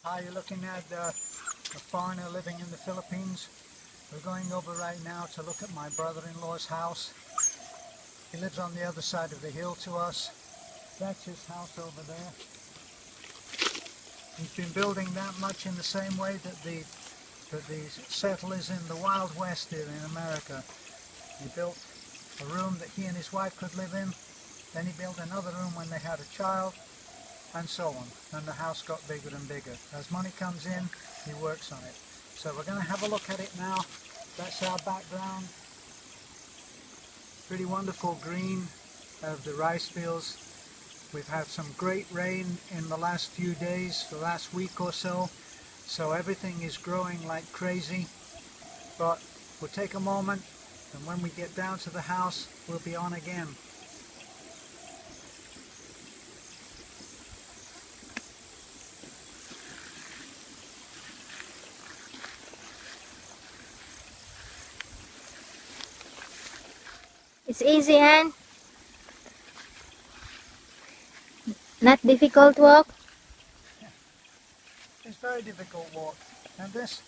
Hi, you're looking at a foreigner living in the Philippines. We're going over right now to look at my brother-in-law's house. He lives on the other side of the hill to us. That's his house over there. He's been building that much in the same way that the settlers in the Wild West did in America. He built a room that he and his wife could live in. Then he built another room when they had a child, and so on. And the house got bigger and bigger. As money comes in, he works on it. So we're going to have a look at it now. That's our background. Pretty wonderful green of the rice fields. We've had some great rain in the last few days, the last week or so. So everything is growing like crazy. But we'll take a moment, and when we get down to the house, we'll be on again. It's easy, and not difficult walk. It's a very difficult walk, and this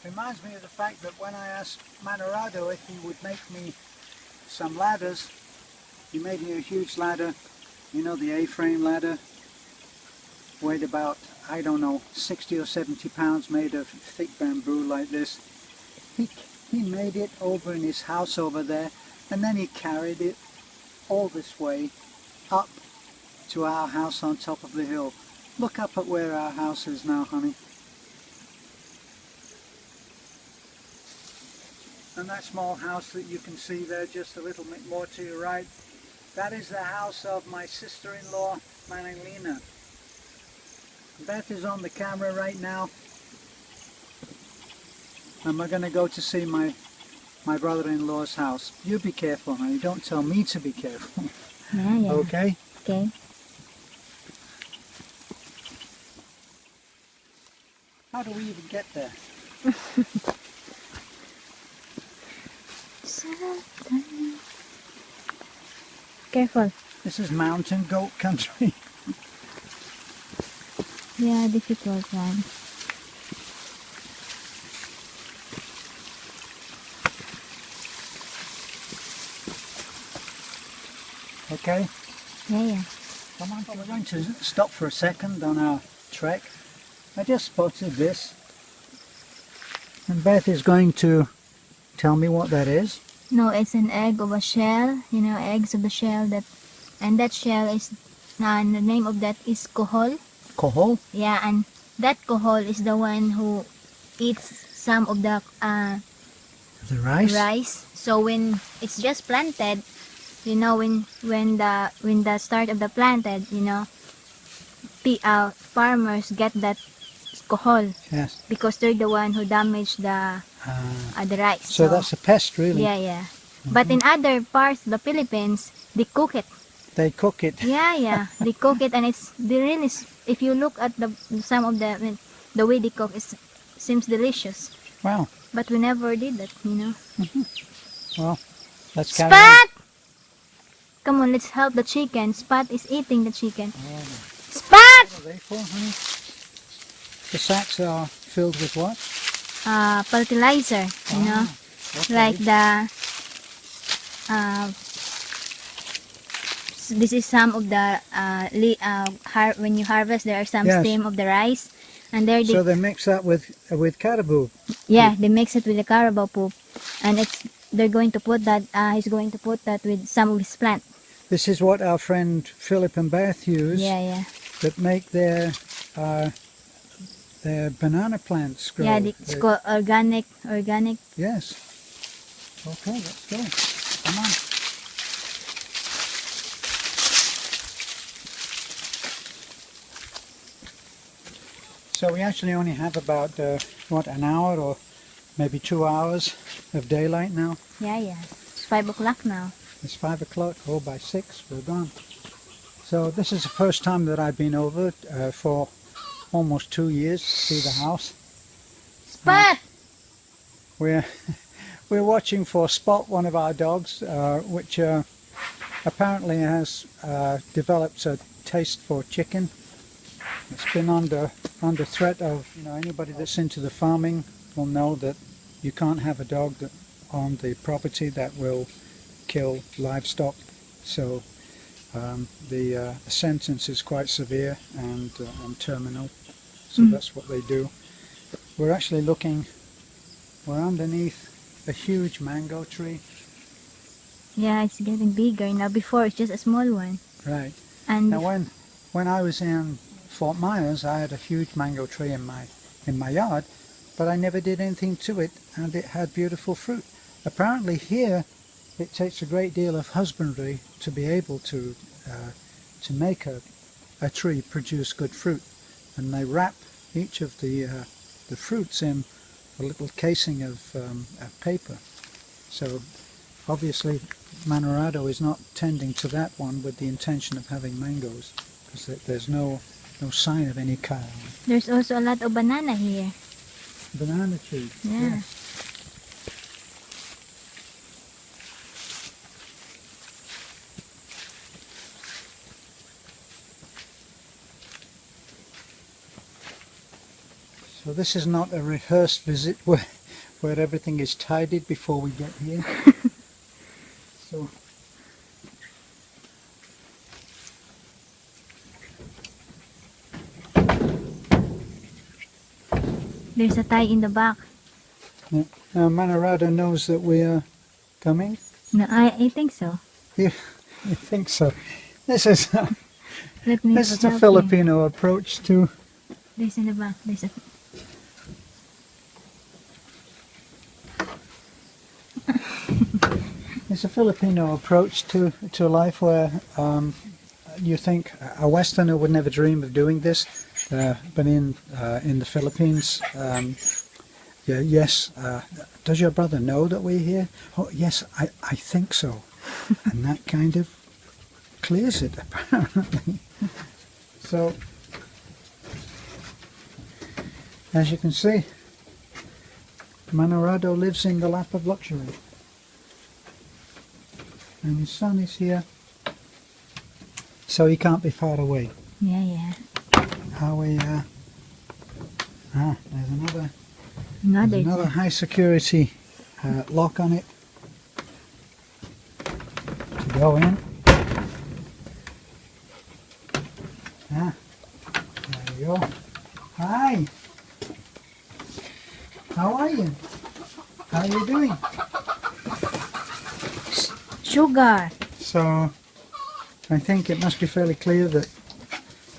reminds me of the fact that when I asked Manorado if he would make me some ladders, he made me a huge ladder, you know, the A-frame ladder, weighed about, I don't know, 60 or 70 pounds, made of thick bamboo like this. He made it over in his house over there, and then he carried it all this way up to our house on top of the hill. Look up at where our house is now, honey. And that small house that you can see there just a little bit more to your right, that is the house of my sister-in-law, Manilina. Beth is on the camera right now, and we're going to go to see my brother-in-law's house. You be careful, honey. Don't tell me to be careful. Yeah. Okay? Okay. How do we even get there? Careful. This is mountain goat country. Yeah, difficult one. Okay? Yeah. Come on, we're going to stop for a second on our trek. I just spotted this, and Beth is going to tell me what that is. No, it's an egg of a shell. You know, eggs of the shell and that shell is, the name of that is kohol. Kohol? Yeah, and that kohol is the one who eats some of the rice. So when it's just planted, you know, when the start of the planted, you know, farmers get that kohol. Yes. Because they're the one who damage the rice. So that's a pest, really. Yeah. But in other parts of the Philippines, they cook it. They cook it. Yeah. They cook it, and if you look at some of the way they cook, it seems delicious. Wow. But we never did that, you know. Well, let's carry Spot! Come on, let's help the chicken. Spot is eating the chicken. on. Spot! What are they for, honey? The sacks are filled with what? Fertilizer, you know. Okay. Like this is some of the when you harvest, there are some stem of the rice, and so they mix that with caribou. Yeah, they mix it with the carabao poop, and they're going to put that. He's going to put that with some of his plant. This is what our friend Philip and Beth use. Yeah. That make their banana plants grow. Yeah, it's called organic. Yes. Okay, let's go. Come on. So we actually only have about, an hour or maybe 2 hours of daylight now. Yeah. It's 5 o'clock now. It's 5 o'clock. Oh, by 6 we're gone. So this is the first time that I've been over for almost 2 years to see the house. Spot! We're watching for Spot, one of our dogs, which apparently has developed a taste for chicken. It's been under under threat of, anybody that's into the farming will know that you can't have a dog on the property that will kill livestock. So the sentence is quite severe and terminal. So that's what they do. We're actually we're underneath a huge mango tree. Yeah, it's getting bigger now. Before it's just a small one. Right. And Now when I was in Fort Myers, I had a huge mango tree in my yard, but I never did anything to it, and it had beautiful fruit. Apparently here, it takes a great deal of husbandry to be able to make a tree produce good fruit, and they wrap each of the fruits in a little casing of paper. So obviously Manorado is not tending to that one with the intention of having mangoes, because there's no sign of any kind. there's also a lot of banana here. Banana tree. Yeah. So this is not a rehearsed visit where everything is tidied before we get here. So There's a tie in the back. yeah. Now Manorado knows that we are coming. No, I think so. You think so? This is Let me this is a help you. Filipino approach to. There's in the back. There's a... It's a Filipino approach to life where you think a Westerner would never dream of doing this, but in the Philippines, yeah, yes. Does your brother know that we're here? Oh, yes, I think so, and that kind of clears it apparently. So, as you can see, Manorado lives in the lap of luxury. And his son is here, so he can't be far away. Yeah, yeah. Are we, there's Another. another high security lock on it to go in. There you go. Hi! How are you? How are you doing? Sugar. So, I think it must be fairly clear that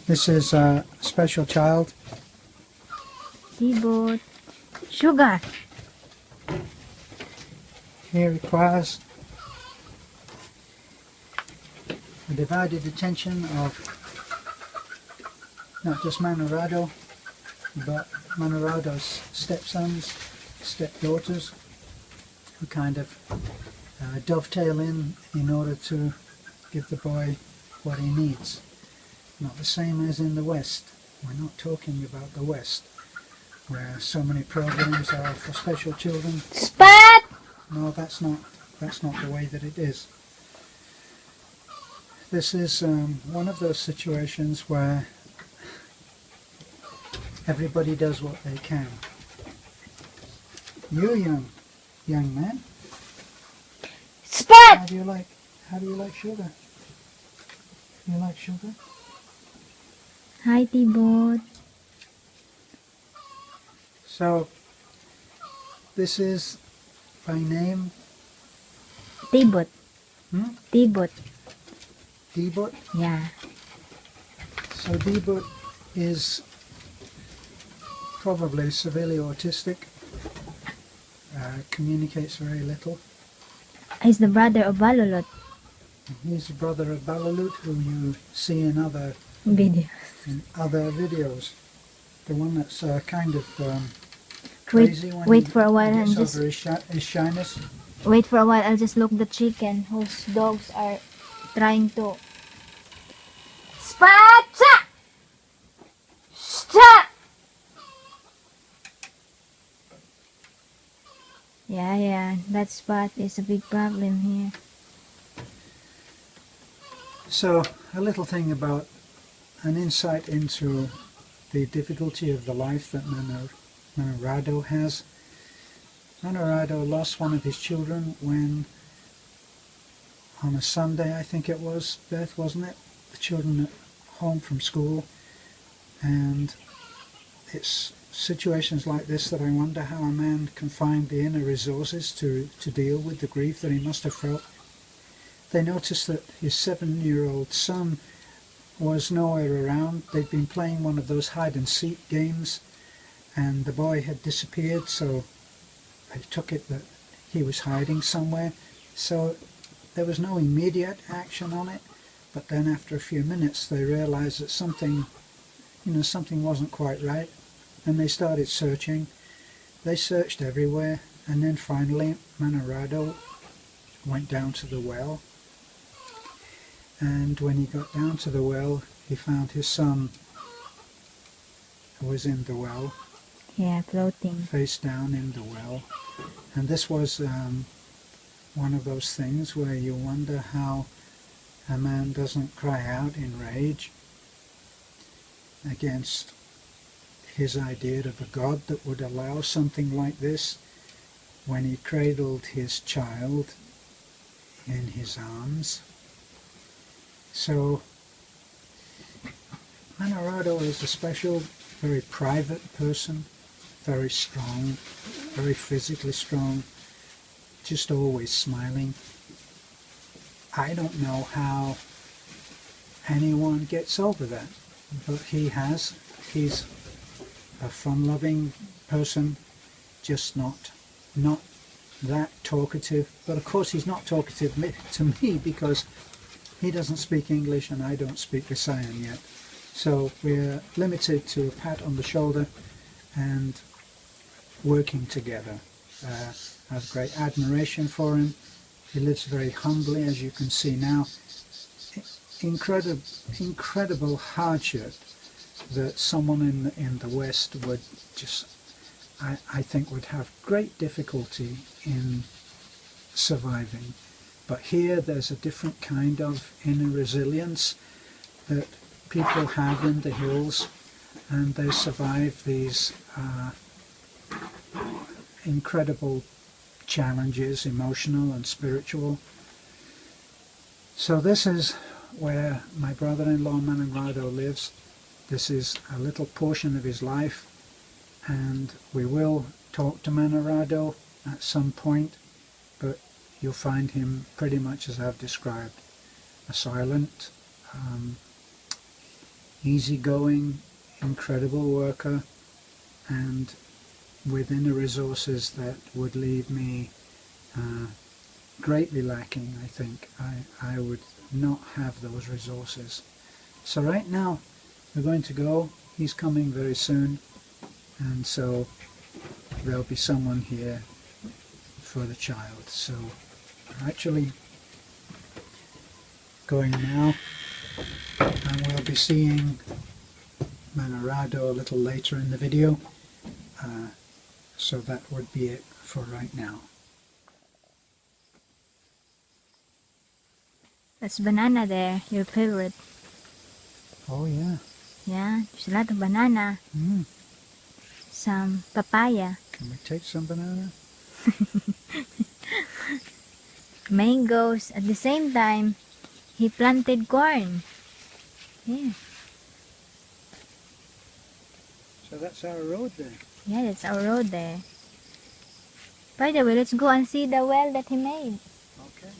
this is a special child. T-boat. Sugar. He requires a divided attention of not just Manorado, but Manораdo's stepsons, stepdaughters, who kind of dovetail in order to give the boy what he needs. Not the same as in the West. We're not talking about the West, where so many programs are for special children. Expat! No, that's not the way that it is. This is one of those situations where everybody does what they can. You young man, Expat! how do you like sugar? You like sugar? Hi, T-boat. So this is by name T-boat. Hmm? T-boat. D-Boot. Yeah. So D-Boot is probably severely autistic, communicates very little. He's the brother of Balulot. He's the brother of Balalut, who you see in other Video. videos. The one that's kind of crazy when wait he for a while gets and just over his shyness. wait for a while. I'll just look the chicken whose dogs are trying to. Spacha! Stop! Yeah, that spot is a big problem here. So a little thing about an insight into the difficulty of the life that Manarado has. Manarado lost one of his children when, on a Sunday I think it was, Beth, wasn't it? The children at home from school, and it's situations like this that I wonder how a man can find the inner resources to deal with the grief that he must have felt. They noticed that his 7-year-old son was nowhere around. They'd been playing one of those hide-and-seek games, and the boy had disappeared, so they took it that he was hiding somewhere. So there was no immediate action on it, but then after a few minutes they realized that something wasn't quite right, and they started searching. They searched everywhere, and then finally Manarado went down to the well. And when he got down to the well, he found his son was in the well. Yeah, floating. Face down in the well. And this was one of those things where you wonder how a man doesn't cry out in rage against his idea of a God that would allow something like this when he cradled his child in his arms. So Manarado is a special, very private person, very strong, very physically strong, just always smiling. I don't know how anyone gets over that, but he has. He's a fun-loving person, just not that talkative. But of course he's not talkative to me because he doesn't speak English and I don't speak Visayan yet. So we're limited to a pat on the shoulder and working together. I have great admiration for him. He lives very humbly, as you can see now. Incredible hardship that someone in the West would just, I think, would have great difficulty in surviving. But here there's a different kind of inner resilience that people have in the hills, and they survive these incredible challenges, emotional and spiritual. So this is where my brother-in-law Manarado lives. This is a little portion of his life, and we will talk to Manarado at some point, but you'll find him pretty much as I've described. A silent, easygoing, incredible worker, and with inner resources that would leave me greatly lacking, I think. I would not have those resources. So right now we're going to go. He's coming very soon, and so there'll be someone here for the child. So we're actually going now, and we'll be seeing Manarado a little later in the video. So that would be it for right now. That's banana there, your favorite. Oh yeah. Yeah, there's a lot of banana. Some papaya. Can we take some banana? Mangoes. At the same time, he planted corn. Yeah. So that's our road there. Yeah, that's our road there. By the way, let's go and see the well that he made. Okay.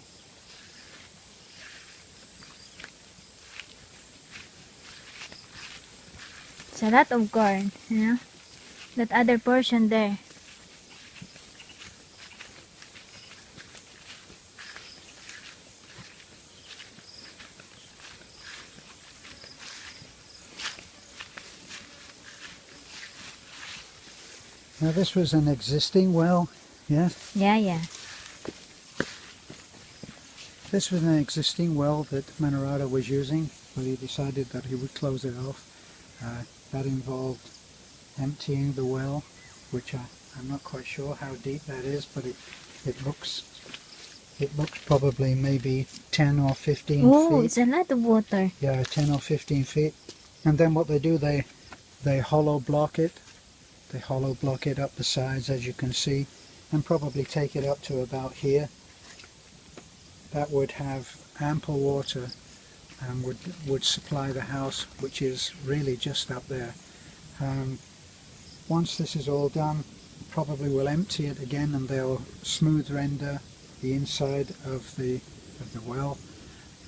It's a lot of corn, you know? That other portion there. Now this was an existing well, yes? Yeah, yeah. This was an existing well that Manarado was using, but he decided that he would close it off. That involved emptying the well, which I'm not quite sure how deep that is, but it looks probably maybe 10 or 15 Oh, feet. it's a lot of water. Yeah, 10 or 15 feet. And then what they do, they they hollow block it. They hollow block it up the sides, as you can see, and probably take it up to about here. That would have ample water and would supply the house, which is really just up there. Once this is all done, probably we'll empty it again and they'll smooth render the inside of the well,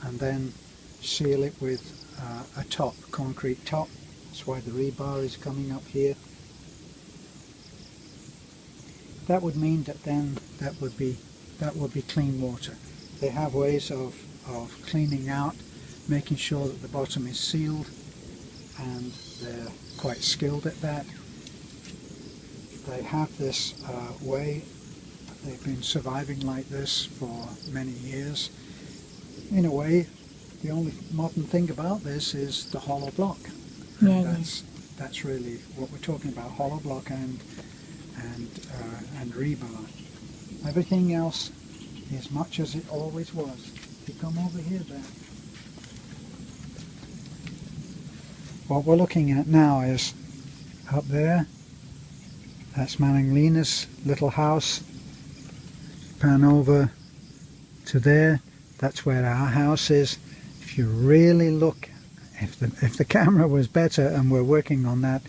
and then seal it with a top, concrete top. That's why the rebar is coming up here. That would mean that then that would be clean water. They have ways of cleaning out, making sure that the bottom is sealed, and they're quite skilled at that. They have this way. They've been surviving like this for many years. In a way, the only modern thing about this is the hollow block. That's really what we're talking about: hollow block and rebar. Everything else is much as it always was. You come over here, Ben. What we're looking at now is up there. That's Manninglina's little house. Pan over to there. That's where our house is. If you really look, if the camera was better, and we're working on that,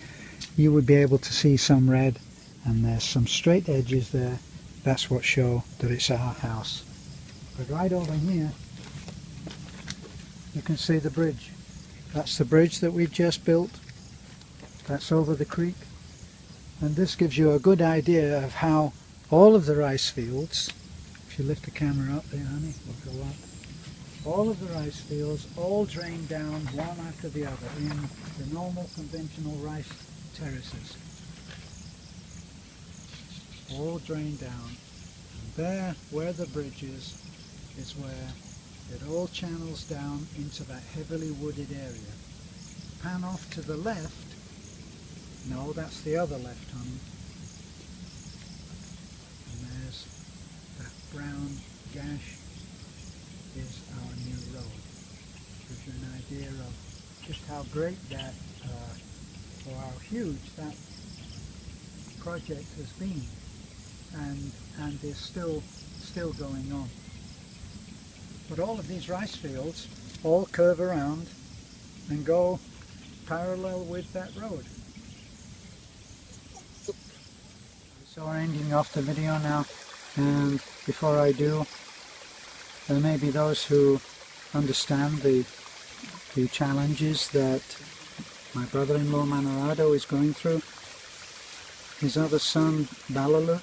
you would be able to see some red, and there's some straight edges there. That's what show that it's our house. But right over here, you can see the bridge. That's the bridge that we've just built. That's over the creek. And this gives you a good idea of how all of the rice fields, if you lift the camera up there, honey, we'll go up. All of the rice fields all drain down one after the other in the normal conventional rice terraces. All drain down. And there, where the bridge is where it all channels down into that heavily wooded area. Pan off to the left. No, that's the other left, honey. And there's that brown gash is our new road. Gives you an idea of just how great that, or how huge that project has been, and is still going on. But all of these rice fields all curve around and go parallel with that road. So we're ending off the video now, and before I do, there may be those who understand the challenges that my brother-in-law Manarado is going through. His other son Balalut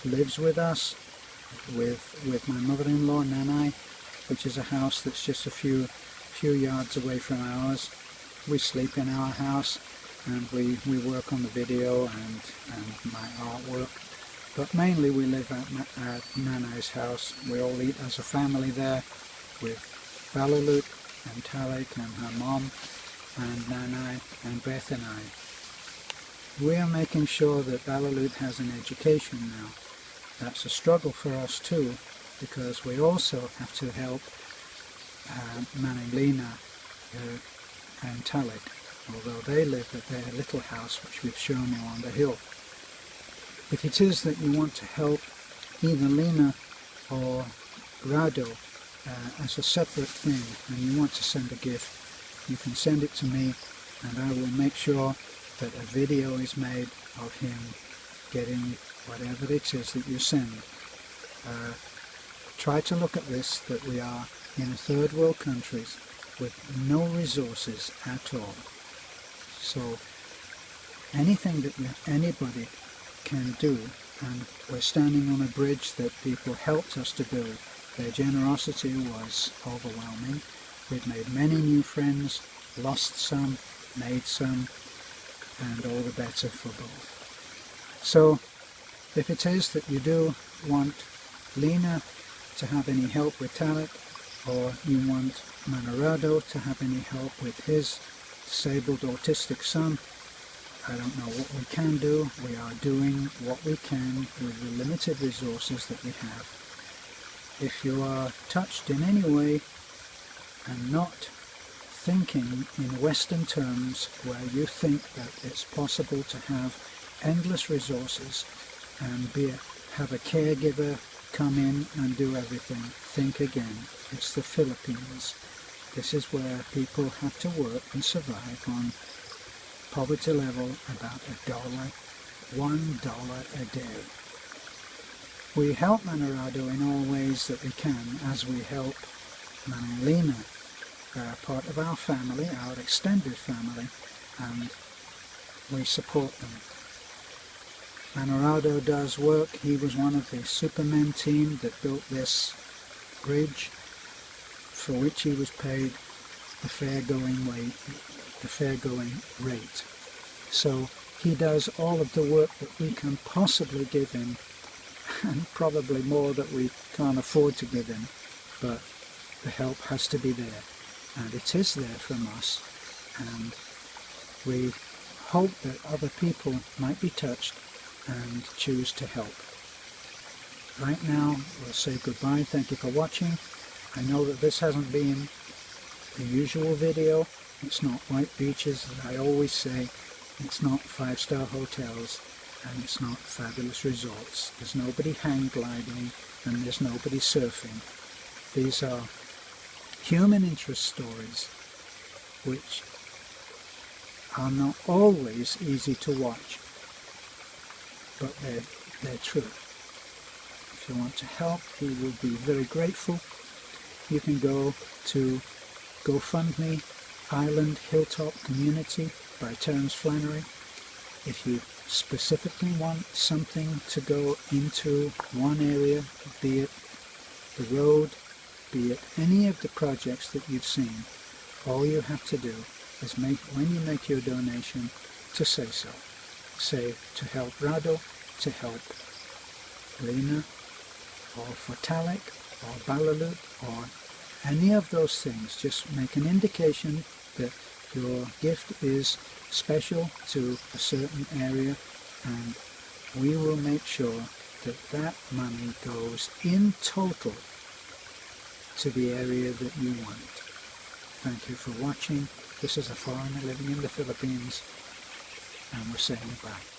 lives with us, with my mother-in-law Nanai, which is a house that's just a few yards away from ours. We sleep in our house, and we work on the video and my artwork, but mainly we live at Nanai's house. We all eat as a family there, with Balalut and Talik and her mom and Nanai and Beth and I. We are making sure that Balalut has an education now. That's a struggle for us too, because we also have to help Manninglina and Talik, although they live at their little house which we've shown you on the hill. If it is that you want to help either Lina or Rado as a separate thing, and you want to send a gift, you can send it to me, and I will make sure that a video is made of him getting whatever it is that you send. Try to look at this, that we are in a third world countries with no resources at all. So anything that anybody can do, and we're standing on a bridge that people helped us to build. Their generosity was overwhelming. We've made many new friends, lost some, made some, and all the better for both. So if it is that you do want Lina to have any help with Talik, or you want Manarado to have any help with his disabled autistic son, I don't know what we can do. We are doing what we can with the limited resources that we have. If you are touched in any way and not thinking in Western terms, where you think that it's possible to have endless resources and have a caregiver come in and do everything, think again. It's the Philippines. This is where people have to work and survive on poverty level about $1 a day. We help Manarado in all ways that we can, as we help Manalina. They're part of our family, our extended family, and we support them. Manarado does work. He was one of the Supermen team that built this bridge, for which he was paid the fair-going rate. So he does all of the work that we can possibly give him, and probably more that we can't afford to give him, but the help has to be there, and it is there from us, and we hope that other people might be touched and choose to help. Right now we'll say goodbye. Thank you for watching. I know that this hasn't been the usual video. It's not white beaches, as I always say. It's not 5-star hotels, and it's not fabulous resorts. There's nobody hang gliding, and there's nobody surfing. These are human interest stories which are not always easy to watch, but they're true. If you want to help, we would be very grateful. You can go to GoFundMe, Island Hilltop Community by Terence Flannery. If you specifically want something to go into one area, be it the road, be it any of the projects that you've seen, all you have to do is when you make your donation, to say so. Say to help Rado, to help Lena, or for Talik, or Balalut, or any of those things. Just make an indication that your gift is special to a certain area, and we will make sure that that money goes in total to the area that you want. Thank you for watching. This is a foreigner living in the Philippines, and we're saying bye.